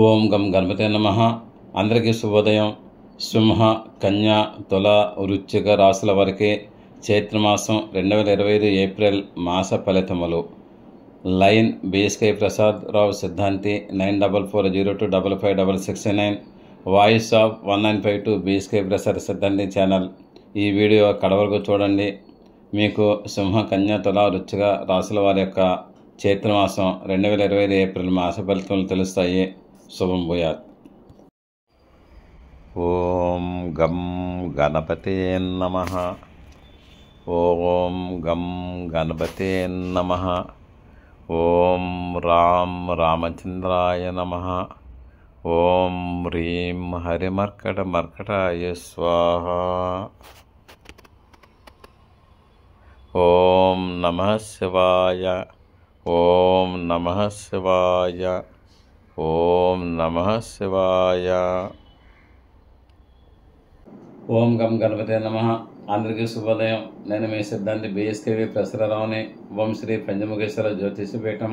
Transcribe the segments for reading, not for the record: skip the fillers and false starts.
ఓం గం గణపతే నమః. అందరికీ శుభోదయం. సింహ, కన్య, తుల, వృశ్చిక రాశుల వారికి చైత్రమాసం 2025 ఏప్రిల్ మాస ఫలితములు. లైన్ బిఎస్కే ప్రసాద్ రావు సిద్ధాంతి 9440255669, వాయిస్ ఆఫ్ 1952 బిఎస్కే ప్రసాద్ సిద్ధాంతి ఛానల్. ఈ వీడియో కడవరకు చూడండి. మీకు సింహ, కన్య, తుల, వృశ్చిక రాశుల వారి యొక్క చైత్రమాసం 2025 ఏప్రిల్ మాస ఫలితములు తెలుస్తాయి. శుభం భూయాత్. ఓం గం గణపతే నమః. ఓం గం గణపతే నమః. ఓం రాం రామచంద్రాయ నమః. ఓం హ్రీం హరిమర్కటమర్కటాయ స్వాహ. ఓం నమః శివాయ. ఓం నమః శివాయ. ఓం నమః శివాయ. ఓం గం గణపతే నమః. అందరికీ శుభోదయం. నేను మీ సిద్ధాంతి బిఎస్కేవి ప్రసరరావుని. Om Shri Panchamukheshwara Jyotishapeetham,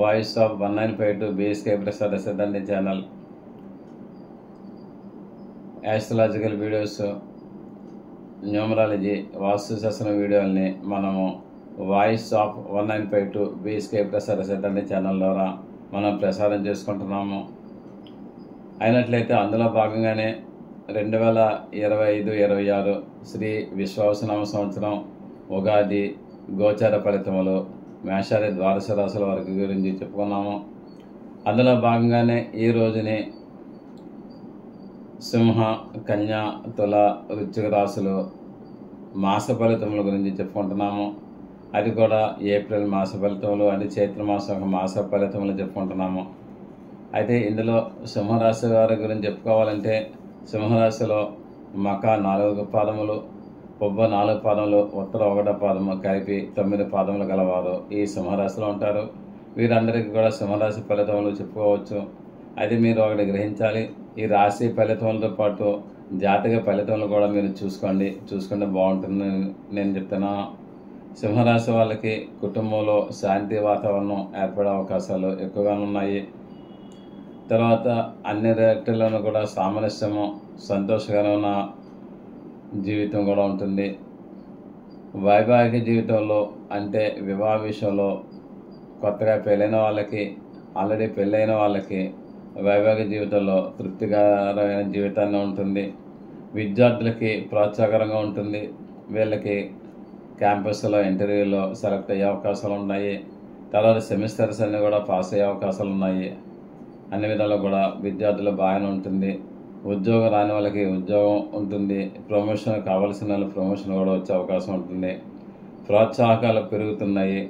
voice of 1952 BSK Prasada సిద్ధాంతి ఛానల్. యాస్ట్రాలజికల్ వీడియోస్, న్యూమరాలజీ, వాస్తుశాస్త్రం వీడియోల్ని మనము వాయిస్ ఆఫ్ 1952 బిఎస్కే ప్రసాద సిద్ధాంతి ఛానల్ ద్వారా మనం ప్రసారం చేసుకుంటున్నాము. అయినట్లయితే అందులో భాగంగానే 2025-26 శ్రీ విశ్వావసునామ సంవత్సరం ఉగాది గోచార ఫలితములు మేషాది ద్వాదశ రాశుల వారికి గురించి చెప్పుకున్నాము. అందులో భాగంగానే ఈ రోజుని సింహ, కన్య, తుల, వృశ్చిక రాశులు మాస ఫలితముల గురించి చెప్పుకుంటున్నాము. అది కూడా ఏప్రిల్ మాస ఫలితములు, అది చైత్రమాసం మాస ఫలితములు చెప్పుకుంటున్నాము. అయితే ఇందులో సింహరాశి వారి గురించి చెప్పుకోవాలంటే సింహరాశిలో మక 4 పాదములు, పొబ్బ 4 పాదములు, ఉత్తర 1 పాదము కలిపి 9 పాదములు గలవారు ఈ సింహరాశిలో ఉంటారు. వీరందరికీ కూడా సింహరాశి ఫలితములు చెప్పుకోవచ్చు. అది మీరు ఒకటి గ్రహించాలి. ఈ రాశి ఫలితములతో పాటు జాతక ఫలితములు కూడా మీరు చూసుకుంటే బాగుంటుందని నేను చెప్తున్నాను. సింహరాశి వాళ్ళకి కుటుంబంలో శాంతి వాతావరణం ఏర్పడే అవకాశాలు ఎక్కువగా ఉన్నాయి. తర్వాత అన్ని రేట్లలోనూ కూడా సామరస్యము, సంతోషకరమైన జీవితం కూడా ఉంటుంది. వైవాహిక జీవితంలో అంటే వివాహ విషయంలో కొత్తగా పెళ్ళైన వాళ్ళకి, ఆల్రెడీ పెళ్ళైన వాళ్ళకి వైవాహిక జీవితంలో తృప్తికరమైన జీవితాన్ని ఉంటుంది. విద్యార్థులకి ప్రోత్సాహకరంగా ఉంటుంది. వీళ్ళకి క్యాంపస్లో ఇంటర్వ్యూలో సెలెక్ట్ అయ్యే అవకాశాలు ఉన్నాయి. తర్వాత సెమిస్టర్స్ అన్నీ కూడా పాస్ అయ్యే అవకాశాలు ఉన్నాయి. అన్ని విధాలు కూడా విద్యార్థులు బాగానే ఉంటుంది. ఉద్యోగం రాని వాళ్ళకి ఉద్యోగం ఉంటుంది. ప్రమోషన్ కావాల్సిన వాళ్ళు ప్రమోషన్ కూడా వచ్చే అవకాశం ఉంటుంది. ప్రోత్సాహకాలు పెరుగుతున్నాయి.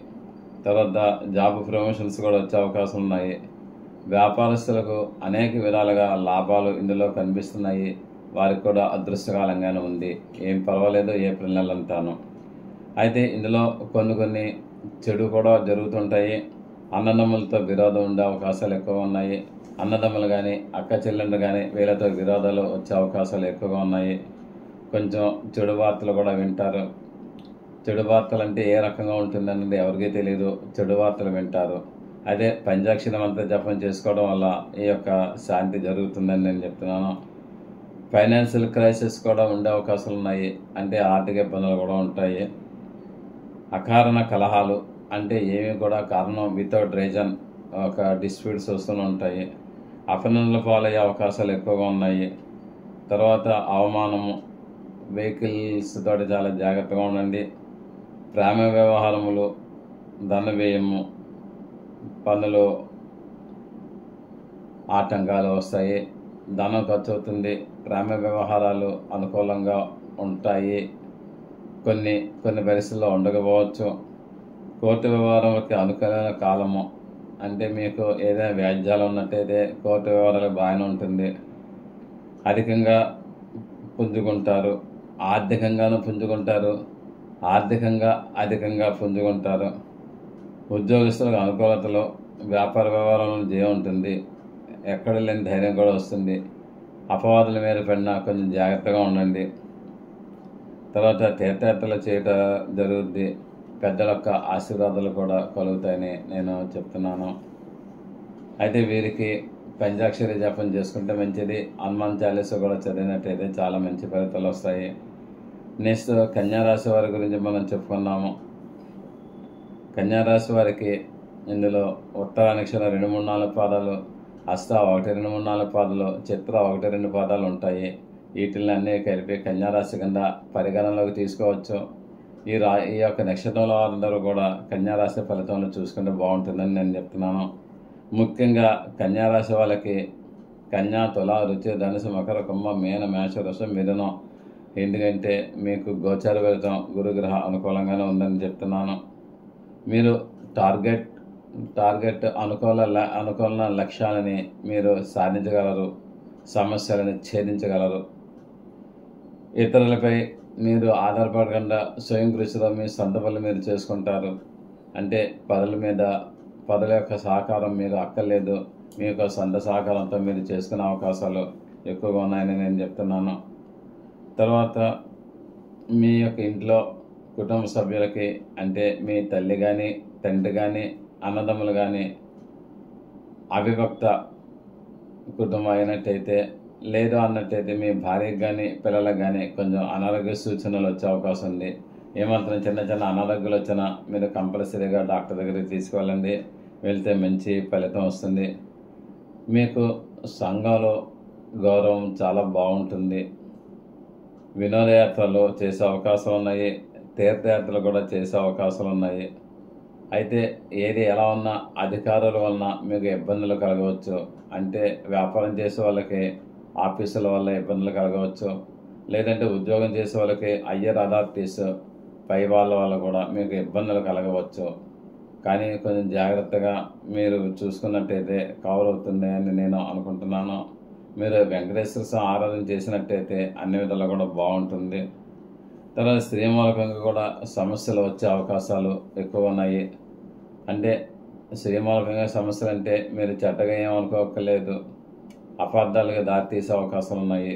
తర్వాత జాబ్ ప్రమోషన్స్ కూడా వచ్చే అవకాశం ఉన్నాయి. వ్యాపారస్తులకు అనేక విధాలుగా లాభాలు ఇందులో కనిపిస్తున్నాయి. వారికి కూడా అదృష్టకాలంగానే ఉంది. ఏం పర్వాలేదు ఏప్రిల్ నెలంతాను. అయితే ఇందులో కొన్ని చెడు కూడా జరుగుతుంటాయి. అన్నదమ్ములతో విరోధం ఉండే అవకాశాలు ఎక్కువ ఉన్నాయి. అన్నదమ్ములు కానీ, అక్క చెల్లెళ్ళు కానీ వీళ్ళతో విరోధాలు వచ్చే అవకాశాలు ఎక్కువగా ఉన్నాయి. కొంచెం చెడు వార్తలు కూడా వింటారు. చెడు వార్తలు అంటే ఏ రకంగా ఉంటుందన్నది ఎవరికీ తెలియదు. చెడు వార్తలు వింటారు. అదే పంచాక్షరం అంతా జపం చేసుకోవడం వల్ల ఈ యొక్క శాంతి జరుగుతుందని నేను చెప్తున్నాను. ఫైనాన్షియల్ క్రైసిస్ కూడా ఉండే అవకాశాలు ఉన్నాయి. అంటే ఆర్థిక ఇబ్బందులు కూడా ఉంటాయి. అకారణ కలహాలు అంటే ఏమి కూడా కారణం వితౌట్ రీజన్ ఒక డిస్ప్యూట్స్ వస్తూనే ఉంటాయి. అపనిందల పాలయ్యే అవకాశాలు ఎక్కువగా ఉన్నాయి. తర్వాత అవమానము, వెహికల్స్ తోటి చాలా జాగ్రత్తగా ఉండండి. ప్రేమ వ్యవహారములు, ధన వ్యయము, పనులు ఆటంకాలు వస్తాయి. ధనం ఖర్చు అవుతుంది. ప్రేమ వ్యవహారాలు అనుకూలంగా ఉంటాయి. కొన్ని పరిస్థితుల్లో ఉండకపోవచ్చు. కోర్టు వ్యవహారాలకి అనుకూలమైన కాలము అంటే మీకు ఏదైనా వ్యాజ్యాలు ఉన్నట్టయితే కోర్టు వ్యవహారాలు బాగానే ఉంటుంది. అధికంగా పుంజుకుంటారు. ఆర్థికంగానూ పుంజుకుంటారు. అధికంగా పుంజుకుంటారు. ఉద్యోగస్తులకు అనుకూలతలో, వ్యాపార వ్యవహారంలో జయం ఉంటుంది. ఎక్కడ లేని ధైర్యం కూడా వస్తుంది. అపవాదుల మీద పడినా కొంచెం జాగ్రత్తగా ఉండండి. తర్వాత తీర్థయాత్రలు చేయటం జరుగుద్ది. పెద్దల యొక్క ఆశీర్వాదాలు కూడా కలుగుతాయని నేను చెప్తున్నాను. అయితే వీరికి పంచాక్షరి జపం చేసుకుంటే మంచిది. హనుమాన్ చాలీసా కూడా చదివినట్టయితే చాలా మంచి ఫలితాలు వస్తాయి. నెక్స్ట్ కన్యారాశి వారి గురించి మనం చెప్పుకున్నాము. కన్యారాశి వారికి ఇందులో ఉత్తర నక్షత్రం 2, 3, 4 పాదాలు, హస్త 1, 2, 3, 4 పాదాలు, చిత్ర 1, 2 పాదాలు ఉంటాయి. వీటిని అన్నీ కలిపి కన్యారాశి కింద పరిగణనలోకి తీసుకోవచ్చు. ఈ యొక్క నక్షత్రంలో వారందరూ కూడా కన్యారాశి ఫలితంలో చూసుకుంటే బాగుంటుందని నేను చెప్తున్నాను. ముఖ్యంగా కన్యారాశి వాళ్ళకి కన్యా, తుల, వృశ్చిక, ధనుసు, మకర, కుంభ, మీన, మేష, వృషభం, మిథునం. ఎందుకంటే మీకు గోచార ఫలితం గురుగ్రహ అనుకూలంగానే ఉందని చెప్తున్నాను. మీరు టార్గెట్ అనుకూల లక్ష్యాలని మీరు సాధించగలరు, సమస్యలను ఛేదించగలరు. ఇతరులపై మీరు ఆధారపడకుండా స్వయం కృషిలో మీ సొంత పనులు మీరు చేసుకుంటారు. అంటే పదుల యొక్క సహకారం మీకు అక్కర్లేదు. మీ యొక్క సొంత సహకారంతో మీరు చేసుకునే అవకాశాలు ఎక్కువగా ఉన్నాయని నేను చెప్తున్నాను. తర్వాత మీ యొక్క ఇంట్లో కుటుంబ సభ్యులకి, అంటే మీ తల్లి కానీ, తండ్రి కానీ, అన్నదమ్ములు కానీ అవిభక్త కుటుంబం అయినట్టయితే, లేదు అన్నట్టయితే మీ భార్యకు కానీ, పిల్లలకు కానీ కొంచెం అనారోగ్య సూచనలు వచ్చే అవకాశం ఉంది. ఏమాత్రం చిన్న అనారోగ్యాలు వచ్చినా మీరు కంపల్సరీగా డాక్టర్ దగ్గరికి తీసుకువెళ్ళండి. వెళ్తే మంచి ఫలితం వస్తుంది. మీకు సంఘంలో గౌరవం చాలా బాగుంటుంది. వినోదయాత్రలు చేసే అవకాశాలు ఉన్నాయి. తీర్థయాత్రలు కూడా చేసే అవకాశాలు ఉన్నాయి. అయితే ఏది ఎలా ఉన్నా అధికారుల వలన మీకు ఇబ్బందులు కలగవచ్చు. అంటే వ్యాపారం చేసే వాళ్ళకి ఆఫీసుల వల్ల ఇబ్బందులు కలగవచ్చు. లేదంటే ఉద్యోగం చేసే వాళ్ళకి హయ్యర్ అథారిటీస్ పై వాళ్ళ వల్ల కూడా మీకు ఇబ్బందులు కలగవచ్చు. కానీ కొంచెం జాగ్రత్తగా మీరు చూసుకున్నట్టయితే కవర్ అవుతుంది అని నేను అనుకుంటున్నాను. మీరు వెంకటేశ్వర స్వామి ఆరాధన చేసినట్టయితే అన్ని విధాలు కూడా బాగుంటుంది. తర్వాత స్త్రీ మూలకంగా కూడా సమస్యలు వచ్చే అవకాశాలు ఎక్కువ ఉన్నాయి. అంటే స్త్రీ మూలకంగా సమస్యలు అంటే మీరు చెడ్డగా ఏమనుకోకలేదు, అపార్థాలుగా దారితీసే అవకాశాలు ఉన్నాయి.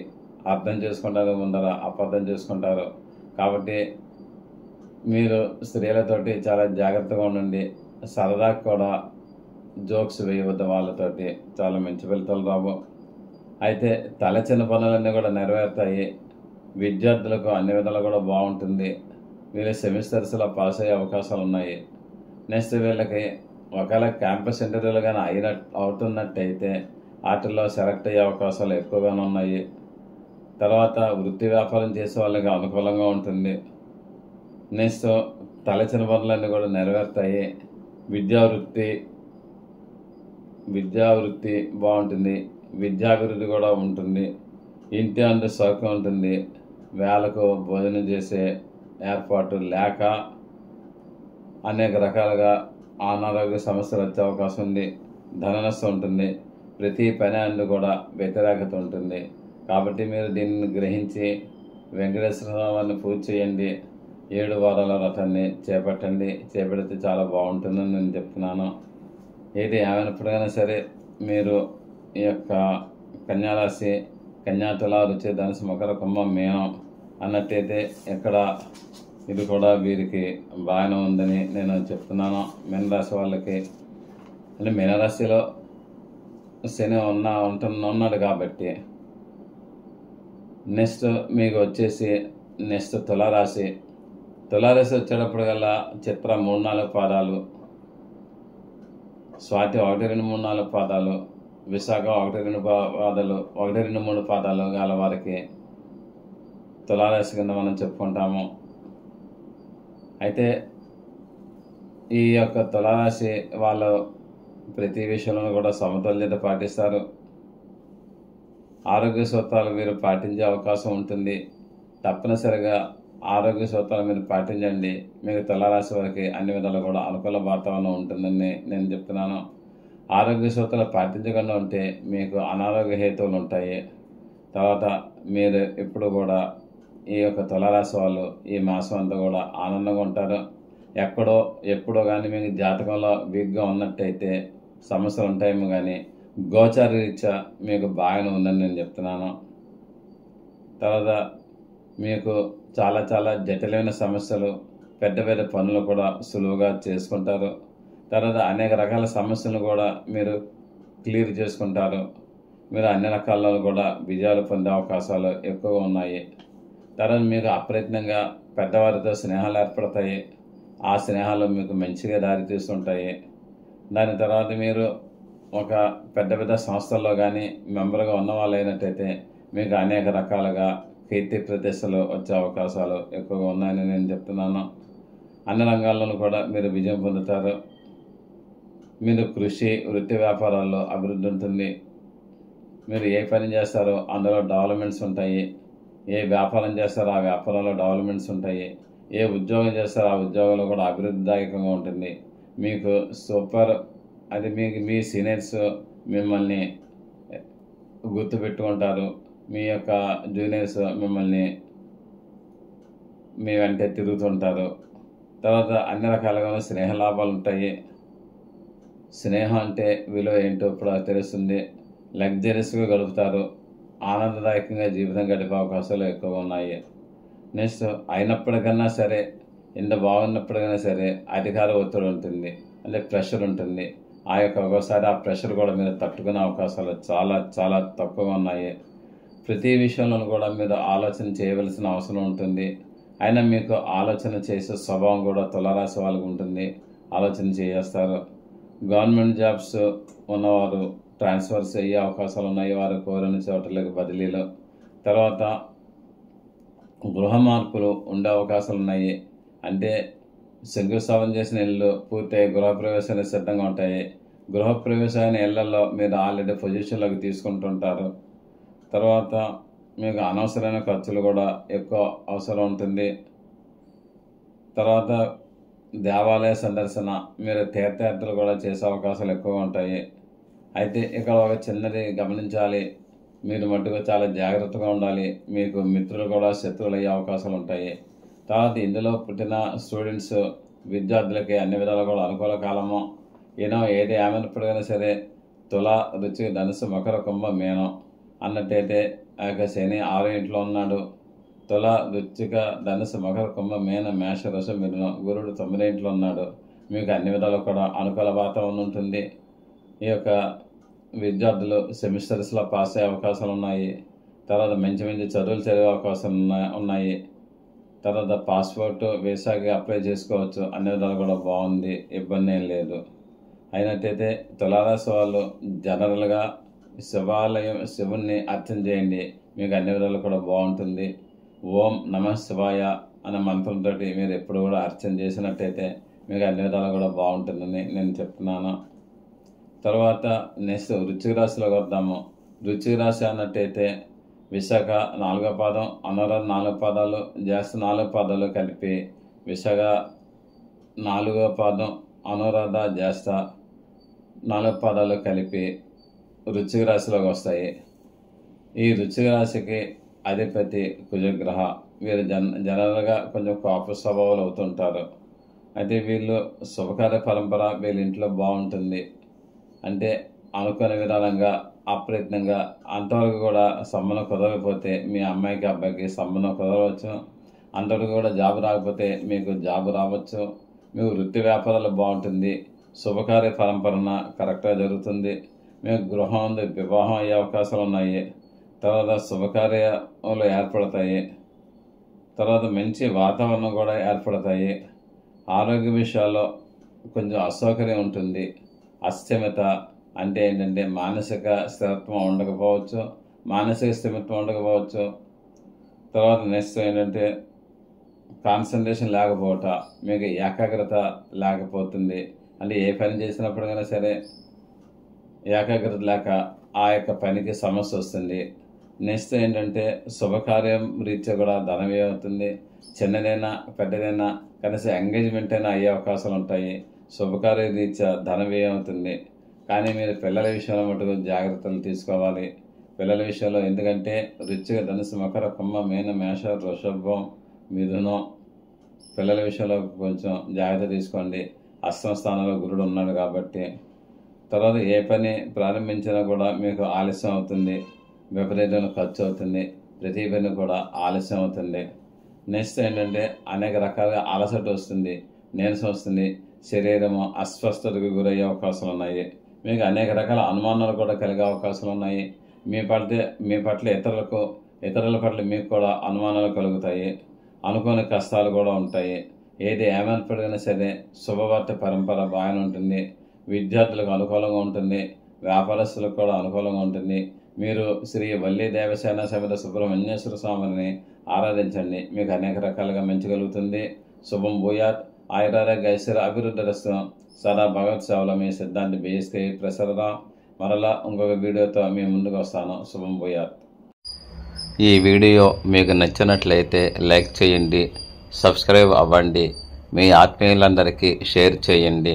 అర్థం చేసుకుంటారు ముందర అపార్థం చేసుకుంటారు. కాబట్టి మీరు స్త్రీలతోటి చాలా జాగ్రత్తగా ఉండండి. సరదా కూడా జోక్స్ వేయవద్దు వాళ్ళతోటి, చాలా మంచి ఫలితాలు రావు. అయితే తలచిన పనులన్నీ కూడా నెరవేరుతాయి. విద్యార్థులకు అన్ని విధాలు కూడా బాగుంటుంది. వీళ్ళు సెమిస్టర్స్లో పాస్ అయ్యే అవకాశాలు ఉన్నాయి. నెక్స్ట్ వీళ్ళకి ఒకవేళ క్యాంపస్ ఇంటర్వ్యూలు కానీ అవుతున్నట్టయితే వాటిల్లో సెలెక్ట్ అయ్యే అవకాశాలు ఎక్కువగానే ఉన్నాయి. తర్వాత వృత్తి వ్యాపారం చేసే వాళ్ళకి అనుకూలంగా ఉంటుంది. నెక్స్ట్ తలచిన పనులన్నీ కూడా నెరవేరుతాయి. విద్యావృత్తి బాగుంటుంది. విద్యాభివృద్ధి కూడా ఉంటుంది. ఇంటి అందు సౌఖ్యం ఉంటుంది. వేళకు భోజనం చేసే ఏర్పాటు లేక అనేక రకాలుగా అనారోగ్య సమస్యలు వచ్చే అవకాశం ఉంది. ధన నష్టం ఉంటుంది. ప్రతి పని అందు కూడా వ్యతిరేకత ఉంటుంది. కాబట్టి మీరు దీన్ని గ్రహించి వెంకటేశ్వర స్వామిని పూజ చేయండి. 7 వారాల వ్రతాన్ని చేపడితే చాలా బాగుంటుందని నేను చెప్తున్నాను. ఏది ఏమైనప్పటికైనా సరే మీరు ఈ యొక్క కన్యారాశి, కన్యా, తుల, వృశ్చిక, ధనుసు, మకర, కుంభ, మీనం అన్నట్టయితే ఇక్కడ ఇది కూడా వీరికి బాగానే ఉందని నేను చెప్తున్నాను. మీనరాశి వాళ్ళకి అంటే మీనరాశిలో శని ఉన్నాడు కాబట్టి. నెక్స్ట్ మీకు వచ్చేసి తులారాశి వచ్చేటప్పుడు కల్లా చిత్ర 3, 4 పాదాలు, స్వాతి 1, 2, 3, 4 పాదాలు, విశాఖ 1, 2 పాదాలు, 1, 2, 3 పాదాలు గల వారికి తులారాశి కింద మనం చెప్పుకుంటాము. అయితే ఈ యొక్క తులారాశి వాళ్ళు ప్రతి విషయంలో కూడా సమతుల్యత పాటిస్తారు. ఆరోగ్య సూత్రాలు మీరు పాటించే అవకాశం ఉంటుంది. తప్పనిసరిగా ఆరోగ్య సూత్రాలు మీరు పాటించండి. మీకు తులారాశి వారికి అన్ని విధాలు కూడా అనుకూల వాతావరణం ఉంటుందని నేను చెప్తున్నాను. ఆరోగ్య సూత్రాలు పాటించకుండా ఉంటే మీకు అనారోగ్య హేతువులు ఉంటాయి. తర్వాత మీరు ఎప్పుడు కూడా ఈ యొక్క తులారాశి వాళ్ళు ఈ మాసం అంతా కూడా ఆనందంగా ఉంటారు. ఎప్పుడో కానీ మీకు జాతకంలో వీక్గా ఉన్నట్టయితే సమస్యలు ఉంటాయేమో, కానీ గోచార రీత్యా మీకు బాగానే ఉందని నేను చెప్తున్నాను. తర్వాత మీకు చాలా జటిలమైన సమస్యలు, పెద్ద పనులు కూడా సులువుగా చేసుకుంటారు. తర్వాత అనేక రకాల సమస్యలు కూడా మీరు క్లియర్ చేసుకుంటారు. మీరు అన్ని రకాలలో కూడా విజయాలు పొందే అవకాశాలు ఎక్కువగా ఉన్నాయి. తర్వాత మీకు అప్రయత్నంగా పెద్దవారితో స్నేహాలు ఏర్పడతాయి. ఆ స్నేహాలు మీకు మంచిగా దారి తీస్తుంటాయి. దాని తర్వాత మీరు ఒక పెద్ద పెద్ద సంస్థల్లో కానీ మెంబర్గా ఉన్న వాళ్ళు అయినట్టయితే మీకు అనేక రకాలుగా కీర్తి ప్రతిష్టలు వచ్చే అవకాశాలు ఎక్కువగా ఉన్నాయని నేను చెప్తున్నాను. అన్ని రంగాల్లోనూ కూడా మీరు విజయం పొందుతారు. మీరు కృషి, వృత్తి వ్యాపారాల్లో అభివృద్ధి ఉంటుంది. మీరు ఏ పని చేస్తారో అందులో డెవలప్మెంట్స్ ఉంటాయి. ఏ వ్యాపారం చేస్తారో ఆ వ్యాపారంలో డెవలప్మెంట్స్ ఉంటాయి. ఏ ఉద్యోగం చేస్తారో ఆ ఉద్యోగంలో కూడా అభివృద్ధిదాయకంగా ఉంటుంది. మీకు సూపర్ అది మీ సీనియర్స్ మిమ్మల్ని గుర్తుపెట్టుకుంటారు. మీ యొక్క జూనియర్స్ మిమ్మల్ని మీ వెంటే తిరుగుతుంటారు. తర్వాత అన్ని రకాలుగా స్నేహ లాభాలు ఉంటాయి. స్నేహం అంటే విలువ ఏంటో ఇప్పుడు తెలుస్తుంది. లగ్జరీస్గా గడుపుతారు. ఆనందదాయకంగా జీవితం గడిపే అవకాశాలు ఎక్కువగా ఉన్నాయి. నెక్స్ట్ అయినప్పటికన్నా సరే, ఎంత బాగున్నప్పటికైనా సరే అధికార ఒత్తిడి ఉంటుంది, అంటే ప్రెషర్ ఉంటుంది. ఒక్కోసారి ఆ ప్రెషర్ కూడా మీరు తట్టుకునే అవకాశాలు చాలా చాలా తక్కువగా ఉన్నాయి. ప్రతి విషయంలో కూడా మీరు ఆలోచన చేయవలసిన అవసరం ఉంటుంది. అయినా మీకు ఆలోచన చేసే స్వభావం కూడా తులారాశి వాళ్ళకు ఉంటుంది. ఆలోచన చేస్తారు. గవర్నమెంట్ జాబ్స్ ఉన్నవారు ట్రాన్స్ఫర్స్ అయ్యే అవకాశాలు ఉన్నాయి. వారు కోరిన చోట్లకి బదిలీలు. తర్వాత గృహ మార్పులు ఉండే అవకాశాలు ఉన్నాయి. అంటే శంకుస్థాపన చేసిన ఇళ్ళు పూర్తయి గృహప్రవేశానికి సిద్ధంగా ఉంటాయి. గృహప్రవేశమైన ఇళ్లలో మీరు ఆల్రెడీ పొజిషన్లోకి తీసుకుంటుంటారు. తర్వాత మీకు అనవసరమైన ఖర్చులు కూడా ఎక్కువ అవసరం ఉంటుంది. తర్వాత దేవాలయ సందర్శన, మీరు తీర్థయాత్రలు కూడా చేసే అవకాశాలు ఎక్కువగా ఉంటాయి. అయితే ఇక్కడ ఒక చిన్నది గమనించాలి. మీరు మట్టుకు చాలా జాగ్రత్తగా ఉండాలి. మీకు మిత్రులు కూడా శత్రువులు అయ్యే అవకాశాలు ఉంటాయి. తర్వాత ఇందులో పుట్టిన స్టూడెంట్స్, విద్యార్థులకి అన్ని విధాలు కూడా అనుకూల కాలము. ఏది ఏమైనప్పటికైనా సరే తుల, రుచిక, ధనుసు, మకర, కుంభ, మీనం అన్నట్టయితే ఆ యొక్క శని 6వ ఇంట్లో ఉన్నాడు. తుల, రుచిక, ధనుసు, మకర, కుంభ, మీన, మేష, వృషభ, మిథునం. గురుడు 9వ ఇంట్లో ఉన్నాడు. మీకు అన్ని విధాలు కూడా అనుకూల వాతావరణం ఉంటుంది. ఈ యొక్క విద్యార్థులు సెమిస్టర్స్లో పాస్ అయ్యే అవకాశాలు ఉన్నాయి. తర్వాత మంచి మంచి చదువులు చదివే అవకాశాలు ఉన్నాయి. తర్వాత పాస్పోర్ట్, వీసాకి అప్లై చేసుకోవచ్చు. అన్ని విధాలు కూడా బాగుంది, ఇబ్బంది ఏం లేదు. అయినట్టయితే తులారాశి వాళ్ళు జనరల్గా శివుణ్ణి అర్చన చేయండి. మీకు అన్ని విధాలు కూడా బాగుంటుంది. ఓం నమః శివాయ అనే మంత్రంతో మీరు ఎప్పుడు కూడా అర్చన చేసినట్టయితే మీకు అన్ని విధాలు కూడా బాగుంటుందని నేను చెప్తున్నాను. తర్వాత నెక్స్ట్ వృశ్చిక రాశిలోకి వద్దాము. వృశ్చిక రాశి అన్నట్టయితే విశాఖ 4వ పాదం, అనురాధ 4 పాదాలు, జ్యేష్ఠ 4 పాదాలు కలిపి విశాఖ 4వ పాదం, అనురాధ, జ్యేష్ఠ 4 పాదాలు కలిపి వృశ్చిక రాశిలోకి వస్తాయి. ఈ వృశ్చిక రాశికి అధిపతి కుజగ్రహ. వీరు జనరల్గా కొంచెం కోప స్వభావాలు అవుతుంటారు. అయితే వీళ్ళు శుభకార్య పరంపర వీళ్ళ ఇంట్లో బాగుంటుంది. అంటే అనుకునే విధానంగా అప్రయత్నంగా అంతవరకు కూడా సంబంధం కుదరకపోతే మీ అమ్మాయికి అబ్బాయికి సంబంధం కుదరవచ్చు. అంతవరకు కూడా జాబ్ రాకపోతే మీకు జాబ్ రావచ్చు. మీకు వృత్తి వ్యాపారాలు బాగుంటుంది. శుభకార్య పరంపరన కరెక్ట్గా జరుగుతుంది. మీకు గృహం ఉంది, వివాహం అయ్యే అవకాశాలు ఉన్నాయి. తర్వాత శుభకార్యాలు ఏర్పడతాయి. తర్వాత మంచి వాతావరణం కూడా ఏర్పడతాయి. ఆరోగ్య విషయాల్లో కొంచెం అసౌకర్యం ఉంటుంది. అస్థిమిత అంటే ఏంటంటే మానసిక స్థిరత్వం ఉండకపోవచ్చు, మానసిక స్థిమిత్వం ఉండకపోవచ్చు. తర్వాత నెక్స్ట్ ఏంటంటే కాన్సన్ట్రేషన్ లేకపోవట, మీకు ఏకాగ్రత లేకపోతుంది. అంటే ఏ పని చేసినప్పటికైనా సరే ఏకాగ్రత లేక ఆ యొక్క పనికి సమస్య వస్తుంది. నెక్స్ట్ ఏంటంటే శుభకార్యం రీత్యా కూడా ధన వ్యయం అవుతుంది. చిన్నదైనా పెద్దదైనా కనీసం ఎంగేజ్మెంట్ అయినా అయ్యే అవకాశాలు ఉంటాయి. శుభకార్య రీత్యా ధన వ్యయం అవుతుంది. కానీ మీరు పిల్లల విషయంలో మటుకు జాగ్రత్తలు తీసుకోవాలి. పిల్లల విషయంలో ఎందుకంటే వృశ్చిక, ధనుసు, మకర, కుంభ, మీన, మేష, వృషభం, మిథునం పిల్లల విషయంలో కొంచెం జాగ్రత్త తీసుకోండి. అష్టమ స్థానంలో గురుడు ఉన్నాడు కాబట్టి. తర్వాత ఏ పని ప్రారంభించినా కూడా మీకు ఆలస్యం అవుతుంది. విపరీతమైన ఖర్చు అవుతుంది. ప్రతి పని కూడా ఆలస్యం అవుతుంది. నెక్స్ట్ ఏంటంటే అనేక రకాలుగా అలసట వస్తుంది, నీరసం వస్తుంది. శరీరము అస్వస్థతకు గురయ్యే అవకాశాలు ఉన్నాయి. మీకు అనేక రకాల అనుమానాలు కూడా కలిగే అవకాశాలు ఉన్నాయి. మీ పట్ల ఇతరుల పట్ల మీకు కూడా అనుమానాలు కలుగుతాయి. అనుకోని కష్టాలు కూడా ఉంటాయి. ఏది ఏమైనప్పటికైనా సరే శుభవార్త పరంపర బాగానే ఉంటుంది. విద్యార్థులకు అనుకూలంగా ఉంటుంది. వ్యాపారస్తులకు కూడా అనుకూలంగా ఉంటుంది. మీరు శ్రీ వల్లి దేవసేన సమేత సుబ్రహ్మణ్యేశ్వర స్వామిని ఆరాధించండి. మీకు అనేక రకాలుగా మంచి కలుగుతుంది. శుభం భూయాత్. ఆయురారోగ్య ఐశ్వర్య అభివృద్ధి రస్తు. సదా భగవత్ సేవలో మీ సిద్ధాంతి బీఎస్కే ప్రసారరా. మరలా ఇంకొక వీడియోతో మీ ముందుకు వస్తాను. శుభం భూయాత్. ఈ వీడియో మీకు నచ్చినట్లయితే లైక్ చేయండి, సబ్స్క్రైబ్ అవ్వండి, మీ ఆత్మీయులందరికీ షేర్ చేయండి.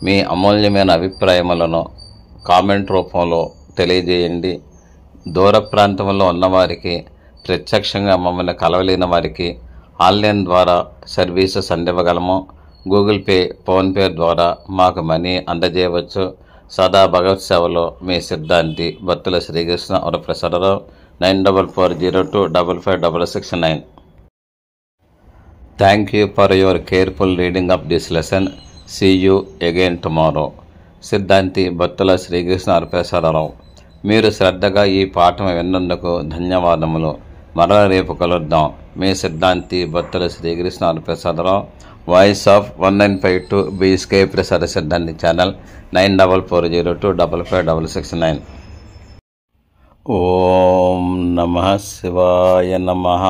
మీ అమూల్యమైన అభిప్రాయములను కామెంట్ రూపంలో తెలియజేయండి. దూర ప్రాంతంలో ఉన్నవారికి, ప్రత్యక్షంగా మమ్మల్ని కలవలేని వారికి ఆన్లైన్ ద్వారా సర్వీసెస్ అందివ్వగలము. గూగుల్ పే, ఫోన్పే ద్వారా మాకు మనీ అందజేయవచ్చు. సదా భగవత్ సేవలో మీ సిద్ధాంతి Battula Srikrishna Varaprasad Rao. 9440255669. Thank you for your careful reading of this lesson. See you again tomorrow. సిద్ధాంతి బత్తుల శ్రీకృష్ణ వరప్రసాదరావు. మీరు శ్రద్ధగా ఈ పాఠం విన్నందుకు ధన్యవాదములు. మరల రేపు కలుద్దాం. మీ సిద్ధాంతి Battula Srikrishna Varaprasadarao. Voice of 1952 BSK Prasada సిద్ధాంతి ఛానల్ 9440255669. ఓం నమః శివాయ నమః.